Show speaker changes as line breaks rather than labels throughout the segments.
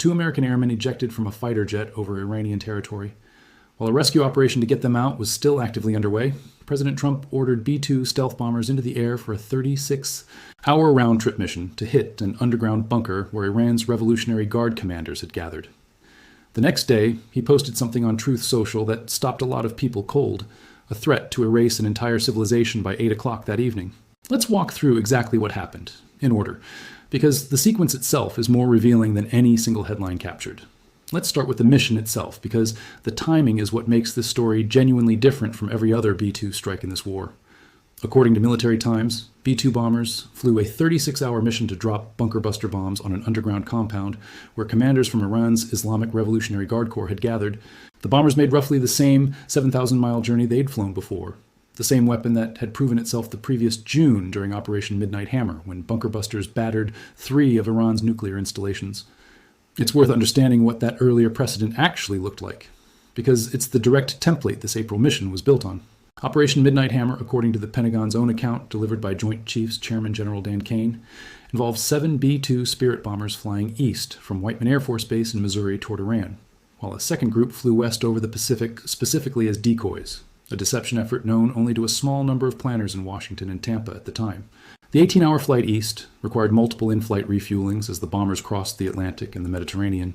2 American airmen ejected from a fighter jet over Iranian territory. While a rescue operation to get them out was still actively underway, President Trump ordered B-2 stealth bombers into the air for a 36-hour round-trip mission to hit an underground bunker where Iran's Revolutionary Guard commanders had gathered. The next day, he posted something on Truth Social that stopped a lot of people cold, a threat to erase an entire civilization by 8 o'clock that evening. Let's walk through exactly what happened, in order, because the sequence itself is more revealing than any single headline captured. Let's start with the mission itself, because the timing is what makes this story genuinely different from every other B-2 strike in this war. According to Military Times, B-2 bombers flew a 36-hour mission to drop bunker buster bombs on an underground compound where commanders from Iran's Islamic Revolutionary Guard Corps had gathered. The bombers made roughly the same 7,000-mile journey they'd flown before, the same weapon that had proven itself the previous June during Operation Midnight Hammer, when bunker busters battered 3 of Iran's nuclear installations. It's worth understanding what that earlier precedent actually looked like, because it's the direct template this April mission was built on. Operation Midnight Hammer, according to the Pentagon's own account delivered by Joint Chiefs Chairman General Dan Kane, involved 7 B-2 Spirit bombers flying east from Whiteman Air Force Base in Missouri toward Iran, while a second group flew west over the Pacific specifically as decoys, a deception effort known only to a small number of planners in Washington and Tampa at the time. The 18-hour flight east required multiple in-flight refuelings as the bombers crossed the Atlantic and the Mediterranean,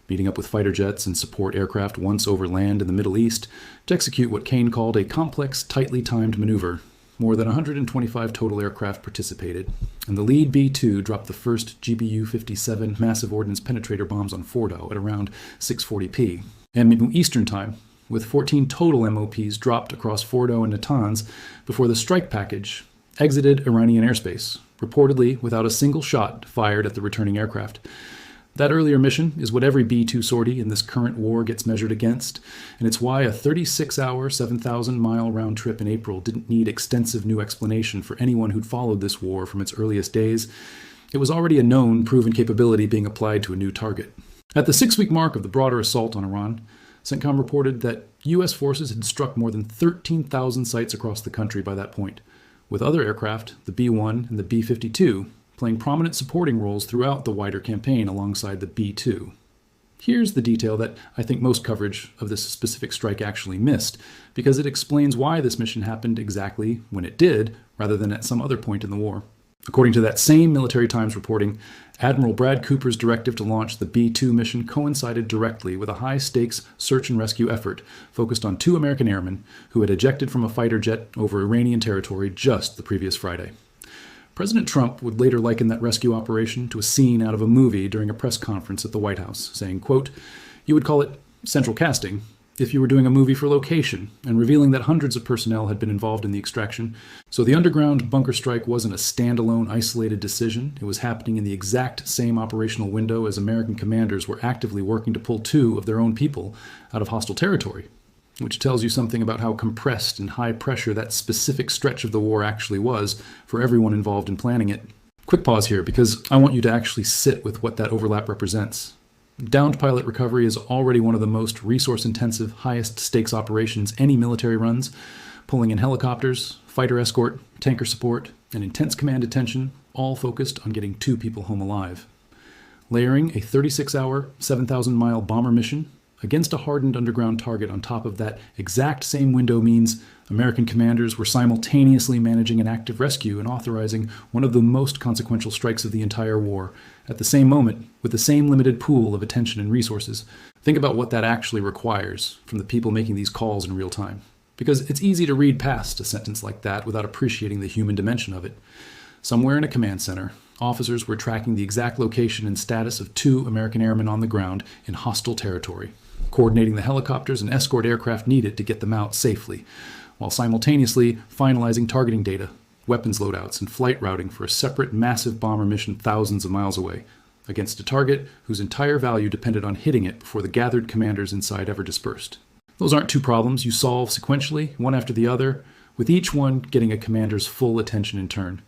meeting up with fighter jets and support aircraft once over land in the Middle East to execute what Kane called a complex, tightly timed maneuver. More than 125 total aircraft participated, and the lead B-2 dropped the first GBU-57 Massive Ordnance Penetrator bombs on Fordo at around 6:40 p. m. Eastern Time, with 14 total MOPs dropped across Fordo and Natanz before the strike package exited Iranian airspace, reportedly without a single shot fired at the returning aircraft. That earlier mission is what every B-2 sortie in this current war gets measured against, and it's why a 36-hour, 7,000-mile round trip in April didn't need extensive new explanation for anyone who'd followed this war from its earliest days. It was already a known, proven capability being applied to a new target. At the 6-week mark of the broader assault on Iran, CENTCOM reported that U.S. forces had struck more than 13,000 sites across the country by that point, with other aircraft, the B-1 and the B-52, playing prominent supporting roles throughout the wider campaign alongside the B-2. Here's the detail that I think most coverage of this specific strike actually missed, because it explains why this mission happened exactly when it did, rather than at some other point in the war. According to that same Military Times reporting, Admiral Brad Cooper's directive to launch the B-2 mission coincided directly with a high-stakes search and rescue effort focused on 2 American airmen who had ejected from a fighter jet over Iranian territory just the previous Friday. President Trump would later liken that rescue operation to a scene out of a movie during a press conference at the White House, saying, quote, "You would call it central casting if you were doing a movie for location, and revealing that hundreds of personnel had been involved in the extraction. So the underground bunker strike wasn't a standalone, isolated decision. It was happening in the exact same operational window as American commanders were actively working to pull 2 of their own people out of hostile territory," which tells you something about how compressed and high pressure that specific stretch of the war actually was for everyone involved in planning it. Quick pause here, because I want you to actually sit with what that overlap represents. Downed pilot recovery is already one of the most resource-intensive, highest-stakes operations any military runs, pulling in helicopters, fighter escort, tanker support, and intense command attention, all focused on getting 2 people home alive. Layering a 36-hour, 7,000-mile bomber mission against a hardened underground target on top of that exact same window means American commanders were simultaneously managing an active rescue and authorizing one of the most consequential strikes of the entire war at the same moment with the same limited pool of attention and resources. Think about what that actually requires from the people making these calls in real time, because it's easy to read past a sentence like that without appreciating the human dimension of it. Somewhere in a command center, officers were tracking the exact location and status of 2 American airmen on the ground in hostile territory, coordinating the helicopters and escort aircraft needed to get them out safely, while simultaneously finalizing targeting data, weapons loadouts, and flight routing for a separate massive bomber mission thousands of miles away, against a target whose entire value depended on hitting it before the gathered commanders inside ever dispersed. Those aren't 2 problems you solve sequentially, one after the other, with each one getting a commander's full attention in turn.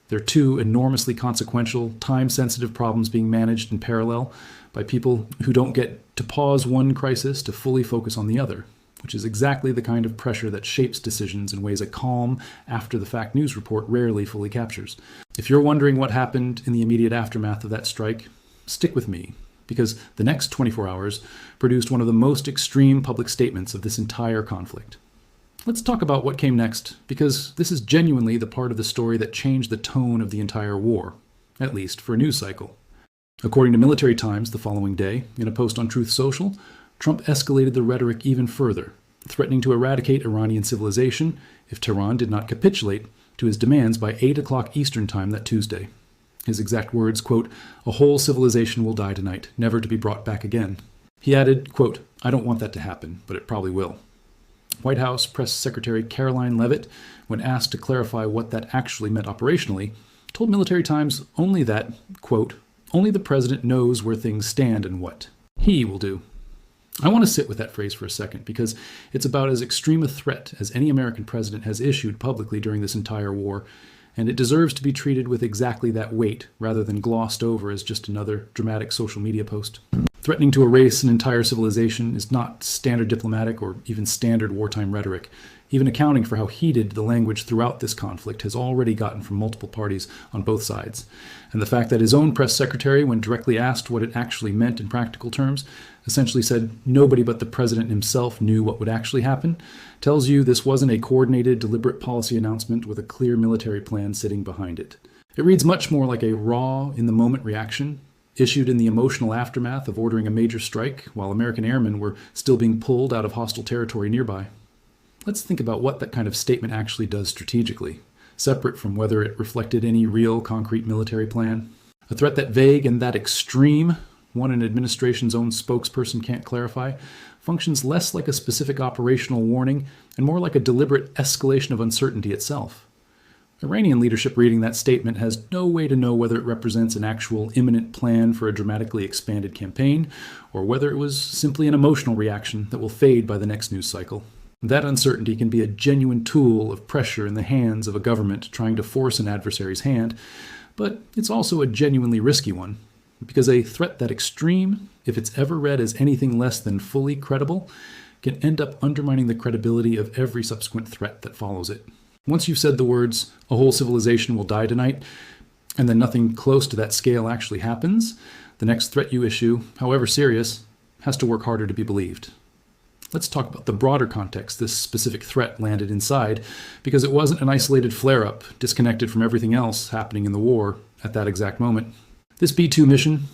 They're 2 enormously consequential, time-sensitive problems being managed in parallel by people who don't get to pause one crisis to fully focus on the other, which is exactly the kind of pressure that shapes decisions in ways a calm, after-the-fact news report rarely fully captures. If you're wondering what happened in the immediate aftermath of that strike, stick with me, because the next 24 hours produced one of the most extreme public statements of this entire conflict. Let's talk about what came next, because this is genuinely the part of the story that changed the tone of the entire war, at least for a news cycle. According to Military Times the following day, in a post on Truth Social, Trump escalated the rhetoric even further, threatening to eradicate Iranian civilization if Tehran did not capitulate to his demands by 8 o'clock Eastern Time that Tuesday. His exact words, quote, "A whole civilization will die tonight, never to be brought back again." He added, quote, "I don't want that to happen, but it probably will." White House Press Secretary Caroline Leavitt, when asked to clarify what that actually meant operationally, told Military Times only that, quote, "Only the president knows where things stand and what he will do." I want to sit with that phrase for a second, because it's about as extreme a threat as any American president has issued publicly during this entire war, and it deserves to be treated with exactly that weight rather than glossed over as just another dramatic social media post. Threatening to erase an entire civilization is not standard diplomatic or even standard wartime rhetoric, even accounting for how heated the language throughout this conflict has already gotten from multiple parties on both sides. And the fact that his own press secretary, when directly asked what it actually meant in practical terms, essentially said nobody but the president himself knew what would actually happen, tells you this wasn't a coordinated, deliberate policy announcement with a clear military plan sitting behind it. It reads much more like a raw, in-the-moment reaction, issued in the emotional aftermath of ordering a major strike while American airmen were still being pulled out of hostile territory nearby. Let's think about what that kind of statement actually does strategically, separate from whether it reflected any real concrete military plan. A threat that vague and that extreme, one an administration's own spokesperson can't clarify, functions less like a specific operational warning and more like a deliberate escalation of uncertainty itself. Iranian leadership reading that statement has no way to know whether it represents an actual imminent plan for a dramatically expanded campaign, or whether it was simply an emotional reaction that will fade by the next news cycle. That uncertainty can be a genuine tool of pressure in the hands of a government trying to force an adversary's hand, but it's also a genuinely risky one, because a threat that extreme, if it's ever read as anything less than fully credible, can end up undermining the credibility of every subsequent threat that follows it. Once you've said the words, "A whole civilization will die tonight," and then nothing close to that scale actually happens, the next threat you issue, however serious, has to work harder to be believed. Let's talk about the broader context this specific threat landed inside, because it wasn't an isolated flare-up, disconnected from everything else happening in the war at that exact moment. This B-2 mission,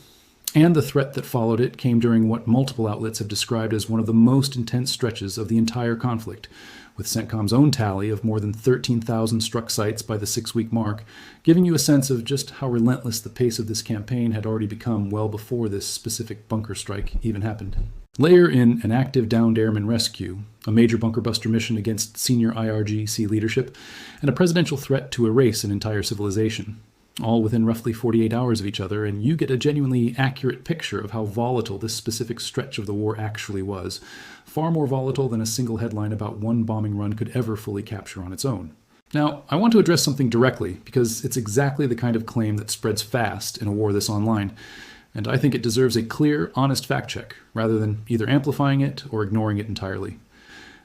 and the threat that followed it, came during what multiple outlets have described as one of the most intense stretches of the entire conflict, with CENTCOM's own tally of more than 13,000 struck sites by the 6-week mark, giving you a sense of just how relentless the pace of this campaign had already become well before this specific bunker strike even happened. Layer in an active downed airman rescue, a major bunker buster mission against senior IRGC leadership, and a presidential threat to erase an entire civilization, all within roughly 48 hours of each other, and you get a genuinely accurate picture of how volatile this specific stretch of the war actually was, far more volatile than a single headline about one bombing run could ever fully capture on its own. Now, I want to address something directly, because it's exactly the kind of claim that spreads fast in a war this online, and I think it deserves a clear, honest fact check, rather than either amplifying it or ignoring it entirely.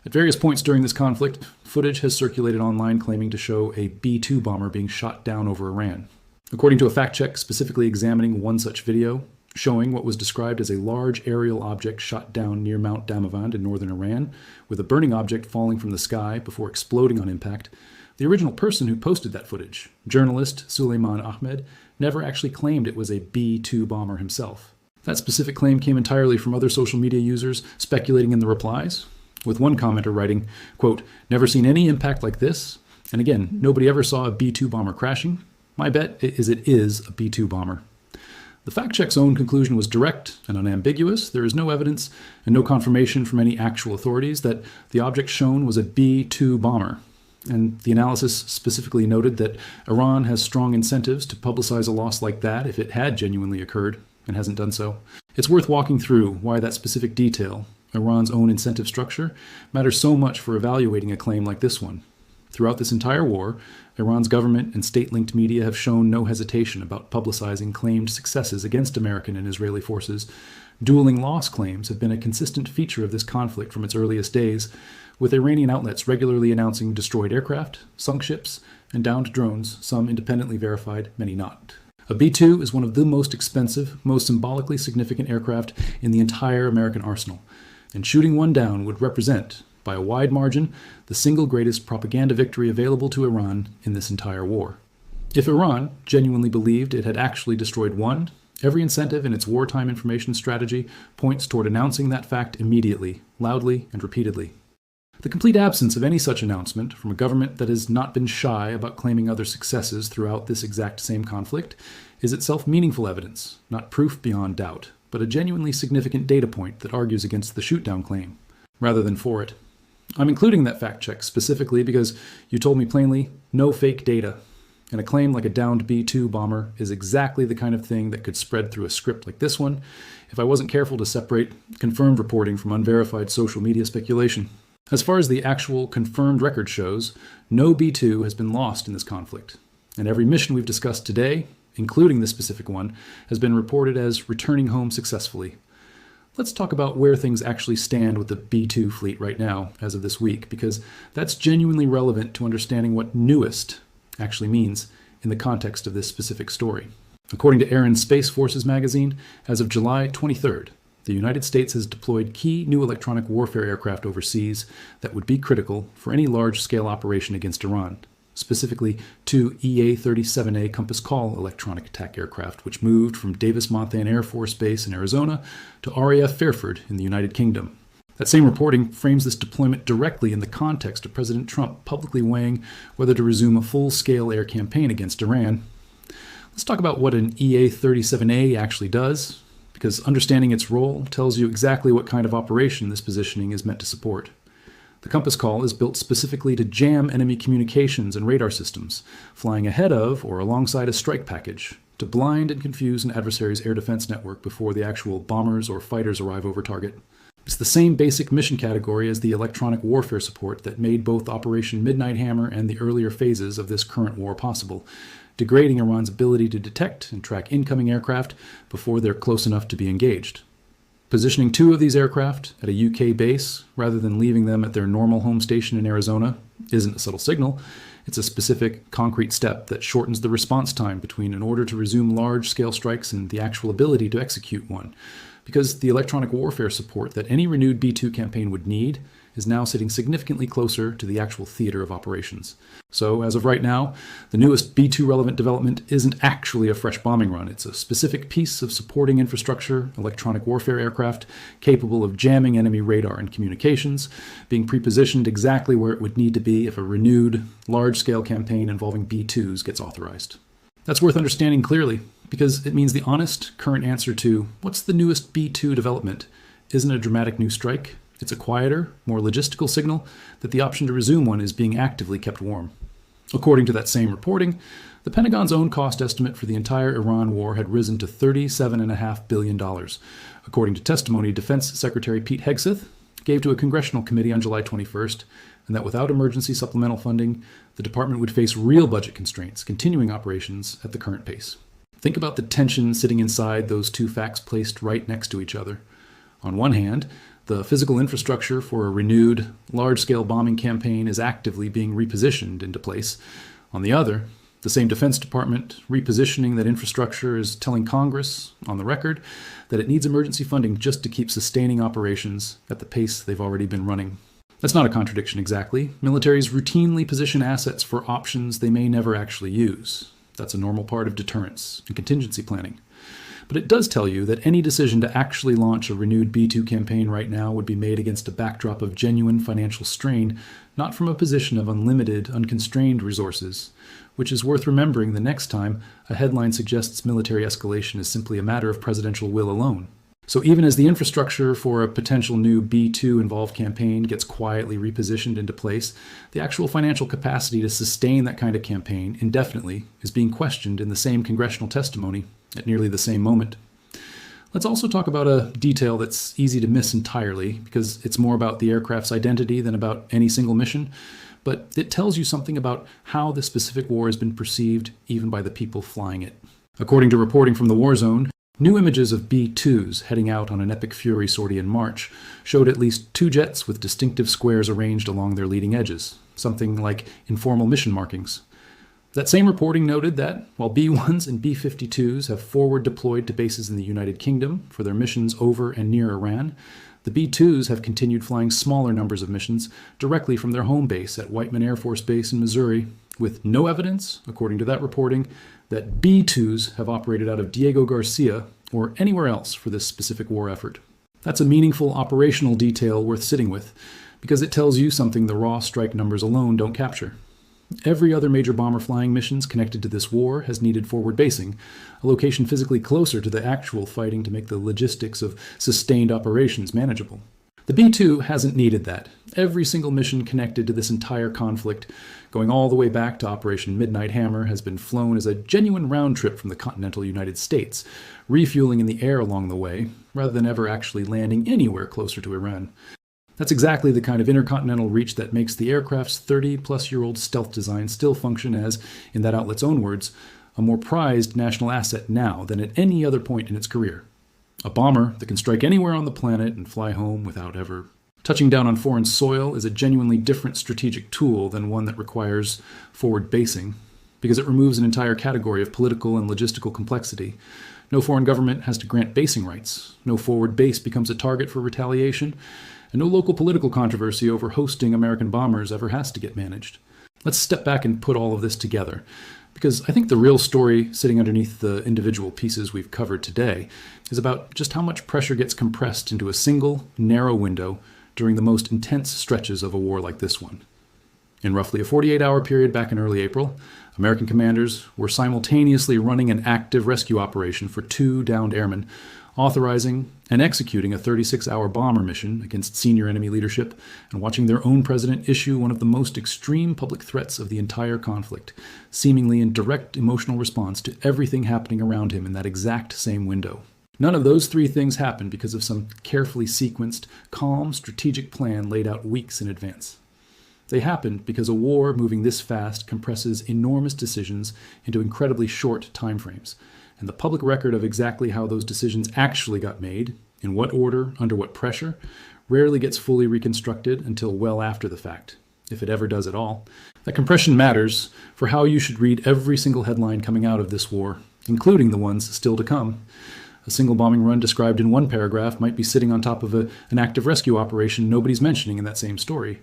At various points during this conflict, footage has circulated online claiming to show a B-2 bomber being shot down over Iran. According to a fact check specifically examining one such video, showing what was described as a large aerial object shot down near Mount Damavand in northern Iran, with a burning object falling from the sky before exploding on impact, the original person who posted that footage, journalist Suleiman Ahmed, never actually claimed it was a B-2 bomber himself. That specific claim came entirely from other social media users speculating in the replies, with one commenter writing, quote, "Never seen any impact like this, and again, nobody ever saw a B-2 bomber crashing. My bet is it is a B-2 bomber." The fact check's own conclusion was direct and unambiguous. There is no evidence and no confirmation from any actual authorities that the object shown was a B-2 bomber. And the analysis specifically noted that Iran has strong incentives to publicize a loss like that if it had genuinely occurred, and hasn't done so. It's worth walking through why that specific detail, Iran's own incentive structure, matters so much for evaluating a claim like this one. Throughout this entire war, Iran's government and state-linked media have shown no hesitation about publicizing claimed successes against American and Israeli forces. Dueling loss claims have been a consistent feature of this conflict from its earliest days, with Iranian outlets regularly announcing destroyed aircraft, sunk ships, and downed drones, some independently verified, many not. A B-2 is one of the most expensive, most symbolically significant aircraft in the entire American arsenal, and shooting one down would represent, by a wide margin, the single greatest propaganda victory available to Iran in this entire war. If Iran genuinely believed it had actually destroyed one, every incentive in its wartime information strategy points toward announcing that fact immediately, loudly, and repeatedly. The complete absence of any such announcement from a government that has not been shy about claiming other successes throughout this exact same conflict is itself meaningful evidence, not proof beyond doubt, but a genuinely significant data point that argues against the shoot-down claim, rather than for it. I'm including that fact check specifically because you told me plainly, no fake data, and a claim like a downed B-2 bomber is exactly the kind of thing that could spread through a script like this one if I wasn't careful to separate confirmed reporting from unverified social media speculation. As far as the actual confirmed record shows, no B-2 has been lost in this conflict, and every mission we've discussed today, including this specific one, has been reported as returning home successfully. Let's talk about where things actually stand with the B-2 fleet right now, as of this week, because that's genuinely relevant to understanding what newest actually means in the context of this specific story. According to Air and Space Forces magazine, as of July 23rd, the United States has deployed key new electronic warfare aircraft overseas that would be critical for any large-scale operation against Iran, specifically two EA-37A Compass Call electronic attack aircraft, which moved from Davis-Monthan Air Force Base in Arizona to RAF Fairford in the United Kingdom. That same reporting frames this deployment directly in the context of President Trump publicly weighing whether to resume a full-scale air campaign against Iran. Let's talk about what an EA-37A actually does, because understanding its role tells you exactly what kind of operation this positioning is meant to support. The Compass Call is built specifically to jam enemy communications and radar systems, flying ahead of or alongside a strike package, to blind and confuse an adversary's air defense network before the actual bombers or fighters arrive over target. It's the same basic mission category as the electronic warfare support that made both Operation Midnight Hammer and the earlier phases of this current war possible, degrading Iran's ability to detect and track incoming aircraft before they're close enough to be engaged. Positioning two of these aircraft at a UK base, rather than leaving them at their normal home station in Arizona, isn't a subtle signal. It's a specific, concrete step that shortens the response time between an order to resume large-scale strikes and the actual ability to execute one, because the electronic warfare support that any renewed B-2 campaign would need is now sitting significantly closer to the actual theater of operations. So, as of right now, the newest B-2 relevant development isn't actually a fresh bombing run. It's a specific piece of supporting infrastructure, electronic warfare aircraft, capable of jamming enemy radar and communications, being prepositioned exactly where it would need to be if a renewed, large-scale campaign involving B-2s gets authorized. That's worth understanding clearly, because it means the honest, current answer to, what's the newest B-2 development, isn't a dramatic new strike. It's a quieter, more logistical signal that the option to resume one is being actively kept warm. According to that same reporting, the Pentagon's own cost estimate for the entire Iran war had risen to $37.5 billion, according to testimony Defense Secretary Pete Hegseth gave to a congressional committee on July 21st, and that without emergency supplemental funding, the department would face real budget constraints, continuing operations at the current pace. Think about the tension sitting inside those two facts placed right next to each other. On one hand, the physical infrastructure for a renewed, large-scale bombing campaign is actively being repositioned into place. On the other, the same Defense Department repositioning that infrastructure is telling Congress, on the record, that it needs emergency funding just to keep sustaining operations at the pace they've already been running. That's not a contradiction exactly. Militaries routinely position assets for options they may never actually use. That's a normal part of deterrence and contingency planning. But it does tell you that any decision to actually launch a renewed B-2 campaign right now would be made against a backdrop of genuine financial strain, not from a position of unlimited, unconstrained resources, which is worth remembering the next time a headline suggests military escalation is simply a matter of presidential will alone. So even as the infrastructure for a potential new B-2 involved campaign gets quietly repositioned into place, the actual financial capacity to sustain that kind of campaign indefinitely is being questioned in the same congressional testimony at nearly the same moment. Let's also talk about a detail that's easy to miss entirely, because it's more about the aircraft's identity than about any single mission, but it tells you something about how this specific war has been perceived even by the people flying it. According to reporting from the war zone, new images of B-2s heading out on an epic fury sortie in March showed at least two jets with distinctive squares arranged along their leading edges, something like informal mission markings. That same reporting noted that while B-1s and B-52s have forward deployed to bases in the United Kingdom for their missions over and near Iran, the B-2s have continued flying smaller numbers of missions directly from their home base at Whiteman Air Force Base in Missouri, with no evidence, according to that reporting, that B-2s have operated out of Diego Garcia or anywhere else for this specific war effort. That's a meaningful operational detail worth sitting with, because it tells you something the raw strike numbers alone don't capture. Every other major bomber flying missions connected to this war has needed forward basing, a location physically closer to the actual fighting to make the logistics of sustained operations manageable. The B-2 hasn't needed that. Every single mission connected to this entire conflict, going all the way back to Operation Midnight Hammer, has been flown as a genuine round trip from the continental United States, refueling in the air along the way, rather than ever actually landing anywhere closer to Iran. That's exactly the kind of intercontinental reach that makes the aircraft's 30-plus-year-old stealth design still function as, in that outlet's own words, a more prized national asset now than at any other point in its career. A bomber that can strike anywhere on the planet and fly home without ever touching down on foreign soil is a genuinely different strategic tool than one that requires forward basing, because it removes an entire category of political and logistical complexity. No foreign government has to grant basing rights. No forward base becomes a target for retaliation. And no local political controversy over hosting American bombers ever has to get managed. Let's step back and put all of this together, because I think the real story sitting underneath the individual pieces we've covered today is about just how much pressure gets compressed into a single, narrow window during the most intense stretches of a war like this one. In roughly a 48-hour period back in early April, American commanders were simultaneously running an active rescue operation for 2 downed airmen, authorizing and executing a 36-hour bomber mission against senior enemy leadership, and watching their own president issue one of the most extreme public threats of the entire conflict, seemingly in direct emotional response to everything happening around him in that exact same window. None of those 3 things happened because of some carefully sequenced, calm, strategic plan laid out weeks in advance. They happened because a war moving this fast compresses enormous decisions into incredibly short timeframes, and the public record of exactly how those decisions actually got made, in what order, under what pressure, rarely gets fully reconstructed until well after the fact, if it ever does at all. That compression matters for how you should read every single headline coming out of this war, including the ones still to come. A single bombing run described in one paragraph might be sitting on top of an active rescue operation nobody's mentioning in that same story.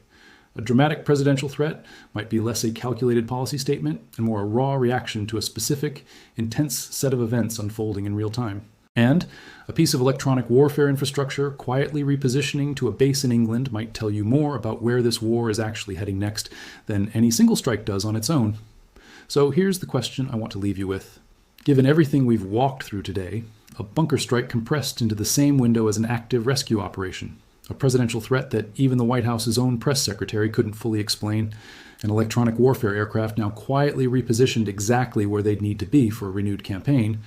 A dramatic presidential threat might be less a calculated policy statement and more a raw reaction to a specific, intense set of events unfolding in real time. And a piece of electronic warfare infrastructure quietly repositioning to a base in England might tell you more about where this war is actually heading next than any single strike does on its own. So here's the question I want to leave you with. Given everything we've walked through today, a bunker strike compressed into the same window as an active rescue operation, a presidential threat that even the White House's own press secretary couldn't fully explain, an electronic warfare aircraft now quietly repositioned exactly where they'd need to be for a renewed campaign.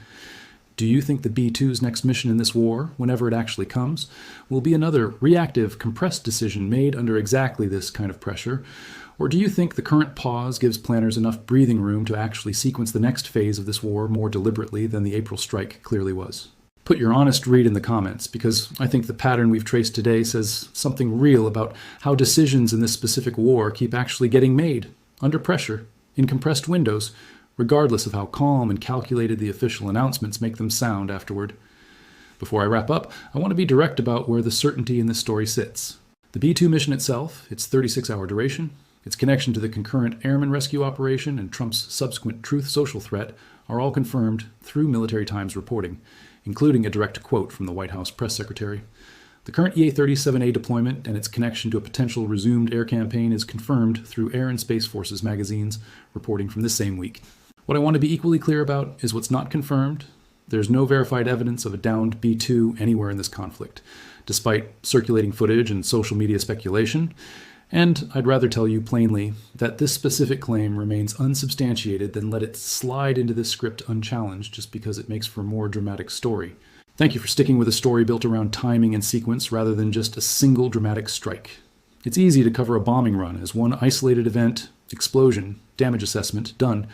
Do you think the B-2's next mission in this war, whenever it actually comes, will be another reactive, compressed decision made under exactly this kind of pressure? Or do you think the current pause gives planners enough breathing room to actually sequence the next phase of this war more deliberately than the April strike clearly was? Put your honest read in the comments, because I think the pattern we've traced today says something real about how decisions in this specific war keep actually getting made, under pressure, in compressed windows, regardless of how calm and calculated the official announcements make them sound afterward. Before I wrap up, I want to be direct about where the certainty in this story sits. The B-2 mission itself, its 36-hour duration, its connection to the concurrent airman rescue operation, and Trump's subsequent Truth Social threat are all confirmed through Military Times reporting, including a direct quote from the White House press secretary. The current EA-37A deployment and its connection to a potential resumed air campaign is confirmed through Air and Space Forces magazines, reporting from this same week. What I want to be equally clear about is what's not confirmed. There's no verified evidence of a downed B-2 anywhere in this conflict, despite circulating footage and social media speculation. And I'd rather tell you plainly that this specific claim remains unsubstantiated than let it slide into this script unchallenged just because it makes for a more dramatic story. Thank you for sticking with a story built around timing and sequence rather than just a single dramatic strike. It's easy to cover a bombing run as one isolated event, explosion, damage assessment, done.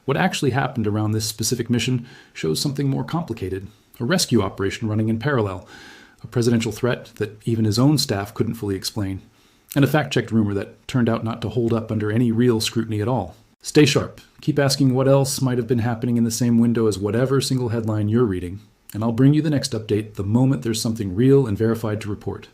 What actually happened around this specific mission shows something more complicated, a rescue operation running in parallel, a presidential threat that even his own staff couldn't fully explain, and a fact-checked rumor that turned out not to hold up under any real scrutiny at all. Stay sharp. Keep asking what else might have been happening in the same window as whatever single headline you're reading, and I'll bring you the next update the moment there's something real and verified to report.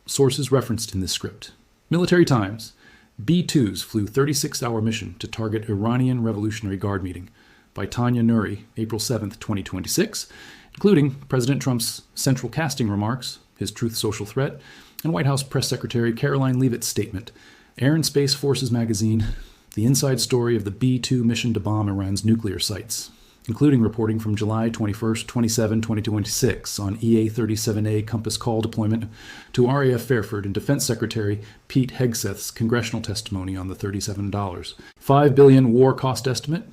Sources referenced in this script. Military Times. B-2s flew 36-hour mission to target Iranian Revolutionary Guard meeting by Tanya Nuri, April 7, 2026, including President Trump's central casting remarks, his Truth Social threat, and White House Press Secretary Caroline Leavitt's statement, Air and Space Forces magazine, the inside story of the B-2 mission to bomb Iran's nuclear sites, including reporting from July 21, 27, 2026 on EA-37A Compass Call deployment to RAF Fairford and Defense Secretary Pete Hegseth's congressional testimony on the $37. $5 billion war cost estimate.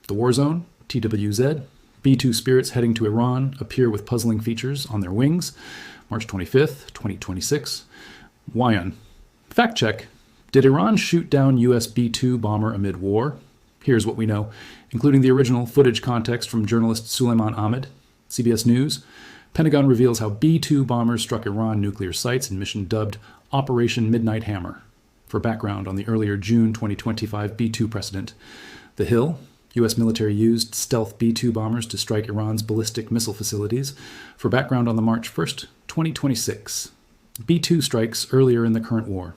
The War Zone, TWZ. B-2 spirits heading to Iran appear with puzzling features on their wings. March 25th, 2026. Wyon. Fact check. Did Iran shoot down US B-2 bomber amid war? Here's what we know, including the original footage context from journalist Suleiman Ahmed. CBS News. Pentagon reveals how B-2 bombers struck Iran nuclear sites in mission dubbed Operation Midnight Hammer. For background on the earlier June 2025 B-2 precedent. The Hill. U.S. military used stealth B-2 bombers to strike Iran's ballistic missile facilities. For background on the March 1st, 2026. B-2 strikes earlier in the current war.